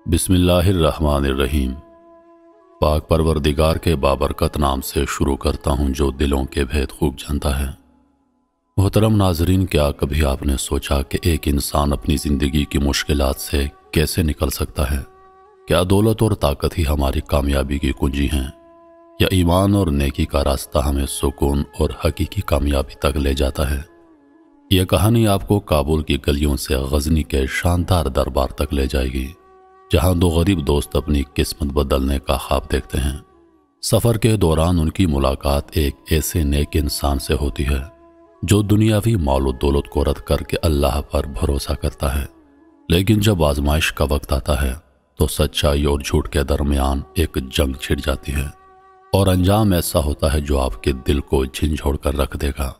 बिस्मिल्लाहिर्रहमानिर्रहीम। पाक परवरदिगार के बाबरकत नाम से शुरू करता हूँ जो दिलों के भेद खूब जानता है। मोहतरम नाजरीन, क्या कभी आपने सोचा कि एक इंसान अपनी ज़िंदगी की मुश्किलात से कैसे निकल सकता है? क्या दौलत और ताकत ही हमारी कामयाबी की कुंजी हैं, या ईमान और नेकी का रास्ता हमें सुकून और हकीकी कामयाबी तक ले जाता है? यह कहानी आपको काबुल की गलियों से गजनी के शानदार दरबार तक ले जाएगी, जहां दो गरीब दोस्त अपनी किस्मत बदलने का ख्वाब देखते हैं। सफ़र के दौरान उनकी मुलाकात एक ऐसे नेक इंसान से होती है जो दुनियावी माल और दौलत को रद्द करके अल्लाह पर भरोसा करता है। लेकिन जब आजमाइश का वक्त आता है तो सच्चाई और झूठ के दरमियान एक जंग छिड़ जाती है, और अंजाम ऐसा होता है जो आपके दिल को झिंझोड़ कर रख देगा।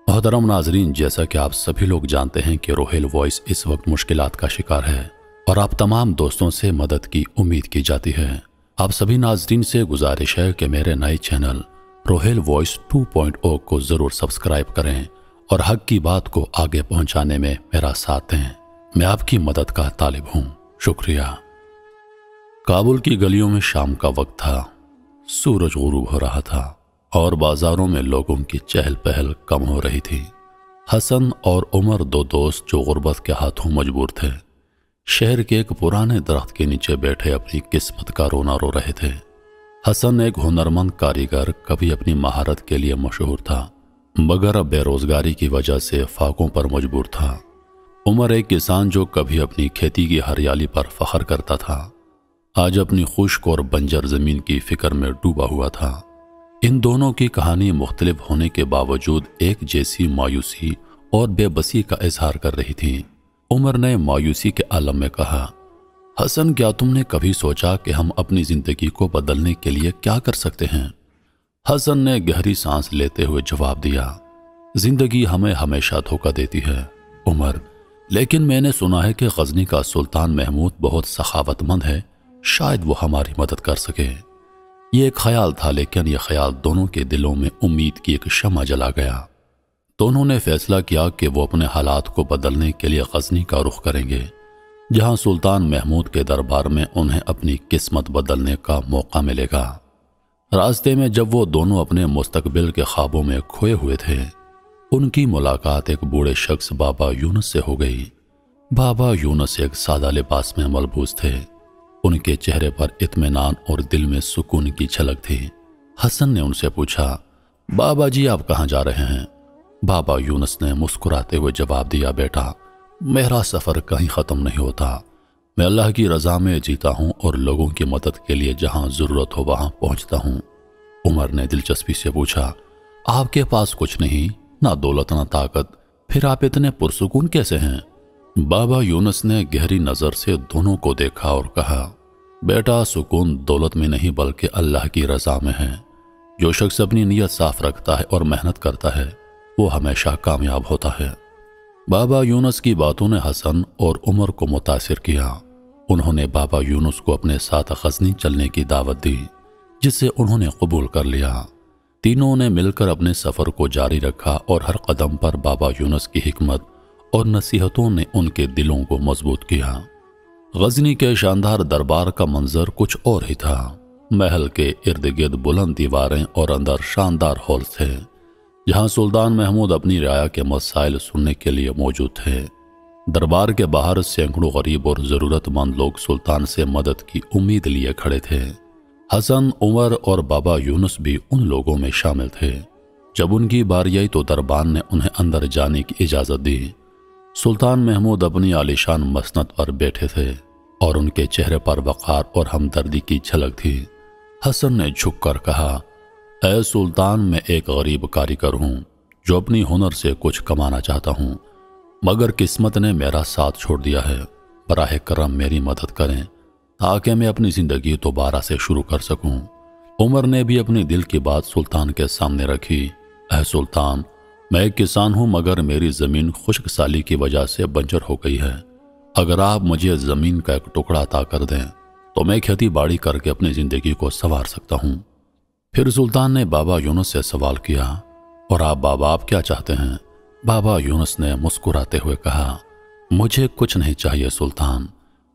मोहतरम नाजरीन, जैसा कि आप सभी लोग जानते हैं कि रोहेल वॉइस इस वक्त मुश्किलात का शिकार है और आप तमाम दोस्तों से मदद की उम्मीद की जाती है। आप सभी नाजरीन से गुजारिश है कि मेरे नए चैनल रोहेल वॉइस 2.0 को ज़रूर सब्सक्राइब करें और हक की बात को आगे पहुंचाने में मेरा साथ दें। मैं आपकी मदद का तालिब हूं। शुक्रिया। काबुल की गलियों में शाम का वक्त था। सूरज गुरूब हो रहा था और बाजारों में लोगों की चहल पहल कम हो रही थी। हसन और उमर, दो दोस्त जो गुर्बत के हाथों मजबूर थे, शहर के एक पुराने दरख्त के नीचे बैठे अपनी किस्मत का रोना रो रहे थे। हसन एक हुनरमंद कारीगर, कभी अपनी महारत के लिए मशहूर था, मगर अब बेरोजगारी की वजह से फाकों पर मजबूर था। उमर एक किसान जो कभी अपनी खेती की हरियाली पर फख्र करता था, आज अपनी खुश्क और बंजर जमीन की फिक्र में डूबा हुआ था। इन दोनों की कहानी मुख्तलिफ होने के बावजूद एक जैसी मायूसी और बेबसी का इजहार कर रही थी। उमर ने मायूसी के आलम में कहा, हसन, क्या तुमने कभी सोचा कि हम अपनी जिंदगी को बदलने के लिए क्या कर सकते हैं? हसन ने गहरी सांस लेते हुए जवाब दिया, जिंदगी हमें हमेशा धोखा देती है उमर, लेकिन मैंने सुना है कि गजनी का सुल्तान महमूद बहुत सखावतमंद है, शायद वो हमारी मदद कर सके। ये एक ख्याल था, लेकिन यह ख्याल दोनों के दिलों में उम्मीद की एक शम्मा जला गया। दोनों ने फैसला किया कि वो अपने हालात को बदलने के लिए गजनी का रुख करेंगे, जहां सुल्तान महमूद के दरबार में उन्हें अपनी किस्मत बदलने का मौका मिलेगा। रास्ते में जब वो दोनों अपने मुस्तकबिल के ख्वाबों में खोए हुए थे, उनकी मुलाकात एक बूढ़े शख्स बाबा यूनुस से हो गई। बाबा यूनुस एक सादा लिबास में मलबूस थे। उनके चेहरे पर इत्मीनान और दिल में सुकून की झलक थी। हसन ने उनसे पूछा, बाबा जी, आप कहाँ जा रहे हैं? बाबा यूनुस ने मुस्कुराते हुए जवाब दिया, बेटा, मेरा सफ़र कहीं ख़त्म नहीं होता। मैं अल्लाह की रज़ा में जीता हूँ और लोगों की मदद के लिए जहाँ ज़रूरत हो वहाँ पहुँचता हूँ। उमर ने दिलचस्पी से पूछा, आपके पास कुछ नहीं, ना दौलत ना ताकत, फिर आप इतने पुरसुकून कैसे हैं? बाबा यूनुस ने गहरी नज़र से दोनों को देखा और कहा, बेटा, सुकून दौलत में नहीं बल्कि अल्लाह की रज़ा में है। जो शख्स अपनी नीयत साफ रखता है और मेहनत करता है, वो हमेशा कामयाब होता है। बाबा यूनुस की बातों ने हसन और उमर को मुतासिर किया। उन्होंने बाबा यूनुस को अपने साथ गजनी चलने की दावत दी, जिसे उन्होंने कबूल कर लिया। तीनों ने मिलकर अपने सफ़र को जारी रखा और हर कदम पर बाबा यूनुस की हिकमत और नसीहतों ने उनके दिलों को मजबूत किया। गजनी के शानदार दरबार का मंजर कुछ और ही था। महल के इर्द गिर्द बुलंद दीवारें और अंदर शानदार हॉल थे, जहां सुल्तान महमूद अपनी राया के मसाइल सुनने के लिए मौजूद थे। दरबार के बाहर सैकड़ों गरीब और ज़रूरतमंद लोग सुल्तान से मदद की उम्मीद लिए खड़े थे। हसन, उमर और बाबा यूनुस भी उन लोगों में शामिल थे। जब उनकी बारी आई तो दरबार ने उन्हें अंदर जाने की इजाज़त दी। सुल्तान महमूद अपनी आलीशान मसनद पर बैठे थे और उनके चेहरे पर वक़ार और हमदर्दी की झलक थी। हसन ने झुककर कहा, ऐ सुल्तान, मैं एक गरीब कारीगर हूँ जो अपनी हुनर से कुछ कमाना चाहता हूँ, मगर किस्मत ने मेरा साथ छोड़ दिया है। बराह करम मेरी मदद करें ताकि मैं अपनी ज़िंदगी दोबारा से शुरू कर सकूँ। उमर ने भी अपनी दिल की बात सुल्तान के सामने रखी। ऐ सुल्तान, मैं एक किसान हूँ, मगर मेरी ज़मीन खुश्क साली की वजह से बंजर हो गई है। अगर आप मुझे ज़मीन का एक टुकड़ा अता कर दें तो मैं खेती बाड़ी करके अपनी ज़िंदगी को संवार सकता हूँ। फिर सुल्तान ने बाबा यूनुस से सवाल किया, और आप बाबा, आप क्या चाहते हैं? बाबा यूनुस ने मुस्कुराते हुए कहा, मुझे कुछ नहीं चाहिए सुल्तान,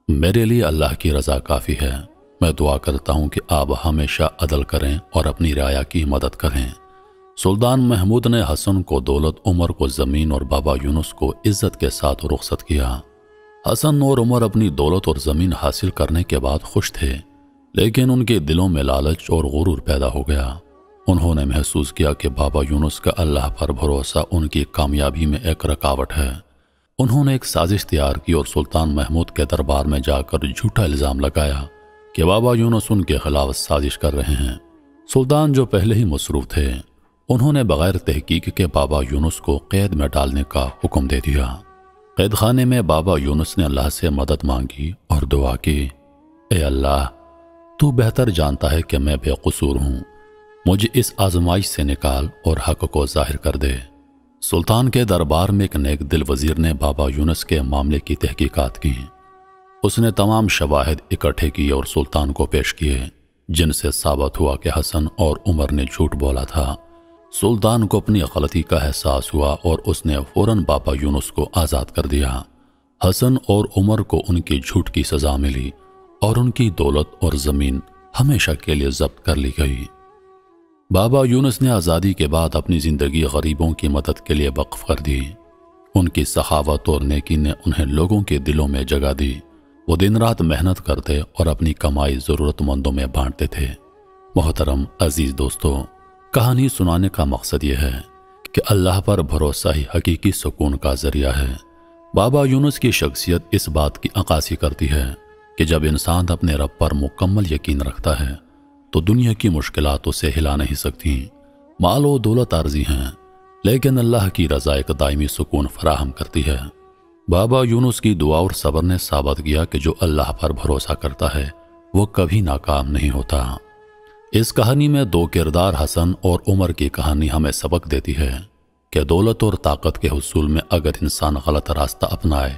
میرے لیے اللہ کی رضا کافی ہے۔ میں دعا کرتا ہوں کہ آپ ہمیشہ عدل کریں اور اپنی رعایا کی مدد کریں۔ سلطان محمود نے حسن کو دولت، عمر کو زمین اور بابا یونس کو عزت کے ساتھ رخصت کیا۔ حسن اور عمر اپنی دولت اور زمین حاصل کرنے کے بعد خوش تھے، لیکن ان کے دلوں میں لالچ اور غرور پیدا ہو گیا۔ انہوں نے محسوس کیا کہ بابا یونس کا اللہ پر بھروسہ ان کی کامیابی میں ایک رکاوٹ ہے۔ انہوں نے ایک سازش تیار کی اور سلطان محمود کے دربار میں جا کر جھوٹا الزام لگایا کہ بابا یونس ان کے خلاف سازش کر رہے ہیں۔ سلطان جو پہلے ہی مصروف تھے، انہوں نے بغیر تحقیق کے بابا یونس کو قید میں ڈالنے کا حکم دے دیا۔ قید خانے میں بابا یونس نے اللہ سے مدد مانگی اور دعا کی، اے اللہ، تو بہتر جانتا ہے کہ میں بے قصور ہوں، مجھے اس آزمائش سے نکال اور حق کو ظاہر کر دے۔ سلطان کے دربار میں ایک نیک دل وزیر نے بابا یونس کے معاملے کی تحقیقات کی۔ اس نے تمام شواہد اکٹھے کیے اور سلطان کو پیش کیے، جن سے ثابت ہوا کہ حسن اور عمر نے جھوٹ بولا تھا۔ سلطان کو اپنی غلطی کا احساس ہوا اور اس نے فوراً بابا یونس کو آزاد کر دیا۔ حسن اور عمر کو ان کی جھوٹ کی سزا ملی اور ان کی دولت اور زمین ہمیشہ کے لیے ضبط کر لی گئی۔ بابا یونس نے آزادی کے بعد اپنی زندگی غریبوں کی مدد کے لیے وقف کر دی۔ ان کی سخاوت اور نیکی نے انہیں لوگوں کے دلوں میں جگہ دی۔ وہ دن رات محنت کرتے اور اپنی کمائی ضرورت مندوں میں بانٹتے تھے۔ محترم عزیز دوستو، کہانی سنانے کا مقصد یہ ہے کہ اللہ پر بھروسہ ہی حقیقی سکون کا ذریعہ ہے۔ بابا یونس کی شخصیت اس بات کی عکاسی کرتی ہے کہ جب انسان اپنے رب پر مکمل یقین رکھتا ہے تو دنیا کی مشکلات اسے ہلا نہیں سکتی۔ مال و دولت عارضی ہیں، لیکن اللہ کی رضا ایک دائمی سکون فراہم کرتی ہے۔ بابا یونس کی دعا اور صبر نے ثابت کیا کہ جو اللہ پر بھروسہ کرتا ہے وہ کبھی ناکام نہیں ہوتا۔ اس کہانی میں دو کردار حسن اور عمر کی کہانی ہمیں سبق دیتی ہے کہ دولت اور طاقت کے حصول میں اگر انسان غلط راستہ اپنائے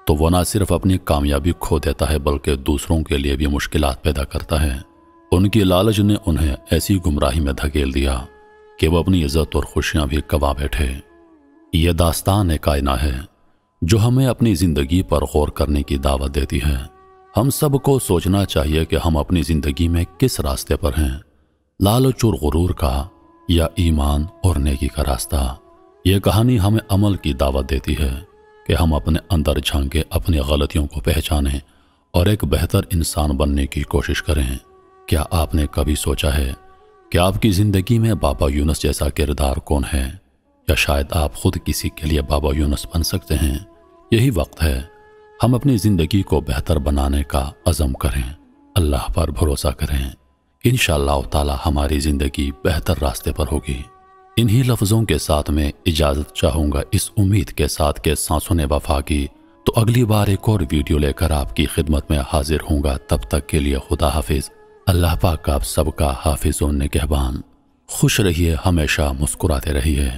تو وہ نہ صرف اپنی کامیابی کھو دیتا ہے بلکہ دوسروں کے لیے بھی مشکلات پیدا کرتا ہے۔ ان کی لالچ نے انہیں ایسی گمراہی میں دھکیل دیا کہ وہ اپنی عزت اور خوشیاں بھی گنوا بیٹھے۔ یہ داستان ایک آئینہ ہے جو ہمیں اپنی زندگی پر غور کرنے کی دعوت دیتی ہے۔ ہم سب کو سوچنا چاہیے کہ ہم اپنی زندگی میں کس راستے پر ہیں، لالچ اور غرور کا یا ایمان اور نیکی کا راستہ۔ یہ کہانی ہمیں عمل کی دعوت دیتی ہے کہ ہم اپنے اندر جھانکے اپنی غلطیوں کو پہچانیں اور ایک بہتر انسان بننے کی کوشش کریں۔ کیا آپ نے کبھی سوچا ہے کہ آپ کی زندگی میں بابا یونس جیسا کردار کون ہے؟ یا شاید آپ خود کسی کے لیے بابا یونس بن سکتے ہیں۔ یہی وقت ہے ہم اپنی زندگی کو بہتر بنانے کا عزم کریں، اللہ پر بھروسہ کریں۔ انشاءاللہ تعالی ہماری زندگی بہتر راستے پر ہوگی۔ انہی لفظوں کے ساتھ میں اجازت چاہوں گا، اس امید کے ساتھ کہ سانسوں نے وفا کی تو اگلی بار ایک اور ویڈیو لے کر آپ کی خدمت میں حاضر ہوں گا۔ تب تک کے لیے خدا حافظ۔ اللہ پاک آپ سب کا حافظ و نگہبان۔ خوش رہیے، ہمیشہ مسکراتے رہیے۔